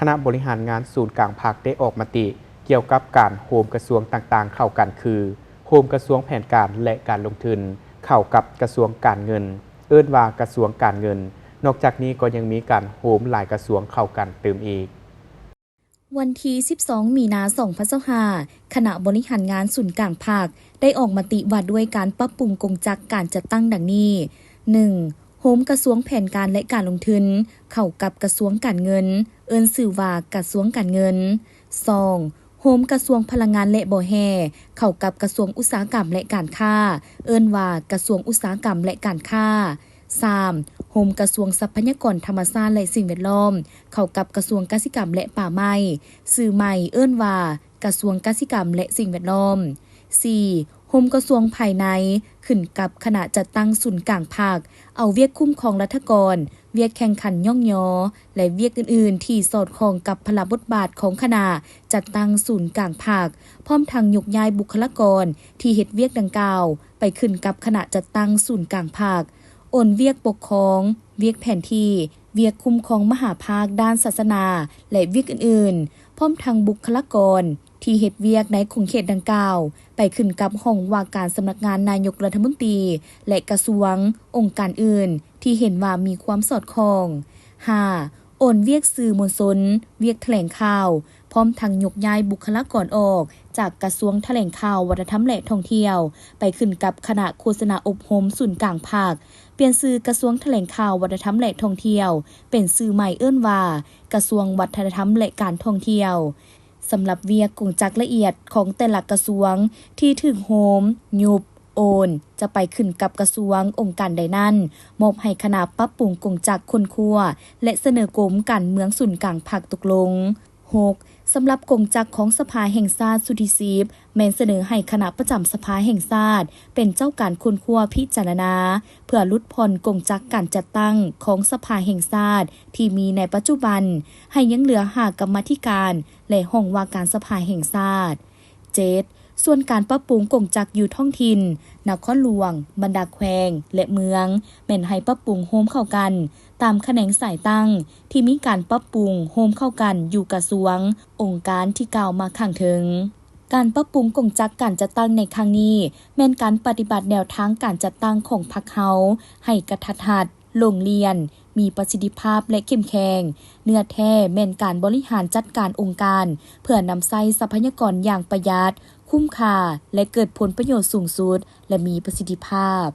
คณะบริหารงานศูนย์กลางภาคได้ออกมติเกี่ยวกับการโฮมกระทรวงต่างๆเข้ากันคือโฮมกระทรวงแผนการและการลงทุนเข้ากับกระทรวงการเงินเอิ้นว่ากระทรวงการเงินนอกจากนี้ก็ยังมีการโฮมหลายกระทรวงเข้ากันเติมอีกวันที่ 12 มีนาคม 2025 คณะบริหารงานศูนย์กลางภาคได้ออกมติว่าด้วยการปรับปรุงกงจักรการจัดตั้งดังนี้ 1. โฮมกระทรวงแผนการและการลงทุนเข้ากับกระทรวงการเงินเอิ้นชื่อว่ากระทรวงการเงิน 2. โฮมกระทรวงพลังงานและบ่อแห่เข้ากับกระทรวงอุตสาหกรรมและการค้าเอิ้นว่ากระทรวงอุตสาหกรรมและการค้า 3. โฮมกระทรวงทรัพยากรธรรมชาติและสิ่งแวดล้อมเข้ากับกระทรวงกสิกรรมและป่าไม้ชื่อใหม่เอิ้นว่ากระทรวงกสิกรรมและสิ่งแวดล้อม 4. โฮมกระทรวงภายในขึ้นกับคณะจัดตั้งศูนย์กลางภาคเอาเวียกคุ้มครองรัฐกรเวียกแข่งขันย่องยอและเวียกอื่นๆที่สอดคล้องกับพละบทบาทของคณะจัดตั้งศูนย์กลางภาคพร้อมทางยกย้ายบุคลากรที่เฮ็ดเวียกดังกล่าวไปขึ้นกับคณะจัดตั้งศูนย์กลางภาคโอนเวียกปกครองเวียกแผนที่เวียกคุ้มครองมหาภาคด้านศาสนาและเวียกอื่นๆพร้อมทางบุคลากรที่เฮ็ดเวียกในขงเขตดังกล่าวไปขึ้นกับห้องว่าการสำนักงานนายกรัฐมนตรีและกระทรวงองค์การอื่นที่เห็นว่ามีความสอดคล้อง 5. โอนเวียกสื่อมวลชนเวียกแถลงข่าวพร้อมทางยกย้ายบุคลากรออกจากกระทรวงแถลงข่าววัฒนธรรมและท่องเที่ยวไปขึ้นกับคณะโฆษณาอบรมศูนย์กลางภาคเปลี่ยนชื่อกระทรวงแถลงข่าววัฒนธรรมและท่องเที่ยวเป็นชื่อใหม่เอิ้นว่ากระทรวงวัฒนธรรมและการท่องเที่ยวสำหรับเวียกกงจักรละเอียดของแต่ละกระทรวงที่ถึงโฮมยุบโอนจะไปขึ้นกับกระทรวงองค์การใดนั้นมอบให้คณะปรับปรุงกงจักรคนครัวและเสนอกรมการเมืองศูนย์กลางภาคตกลง 6. สำหรับกงจักรของสภาแห่งชาติสุทธิซีบแม้นเสนอให้คณะประจำสภาแห่งชาติเป็นเจ้าการคนครัวพิจารณาเพื่อลดผ่อนกงจักรการจัดตั้งของสภาแห่งชาติที่มีในปัจจุบันให้ยังเหลือหากรรมาธิการและห้องว่าการสภาแห่งชาติ 7. ส่วนการปรับปรุงกงจักรอยู่ท้องถิ่นนครหลวงบรรดาแขวงและเมืองแม่นให้ปรับปรุงโฮมเข้ากันตามแขนงสายตั้งที่มีการปรับปรุงโฮมเข้ากันอยู่กระทรวงองค์การที่กล่าวมาข้างถึงการปรับปรุงกงจักรการจัดตั้งในครั้งนี้แม่นการปฏิบัติแนวทางการจัดตั้งของพรรคเฮาให้กระทัดรัดลงเรียนมีประสิทธิภาพและเข้มแข็งเนื้อแท้แม่นการบริหารจัดการองค์การเพื่อนำใช้ทรัพยากรอย่างประหยัดคุ้มค่าและเกิดผลประโยชน์สูงสุดและมีประสิทธิภาพ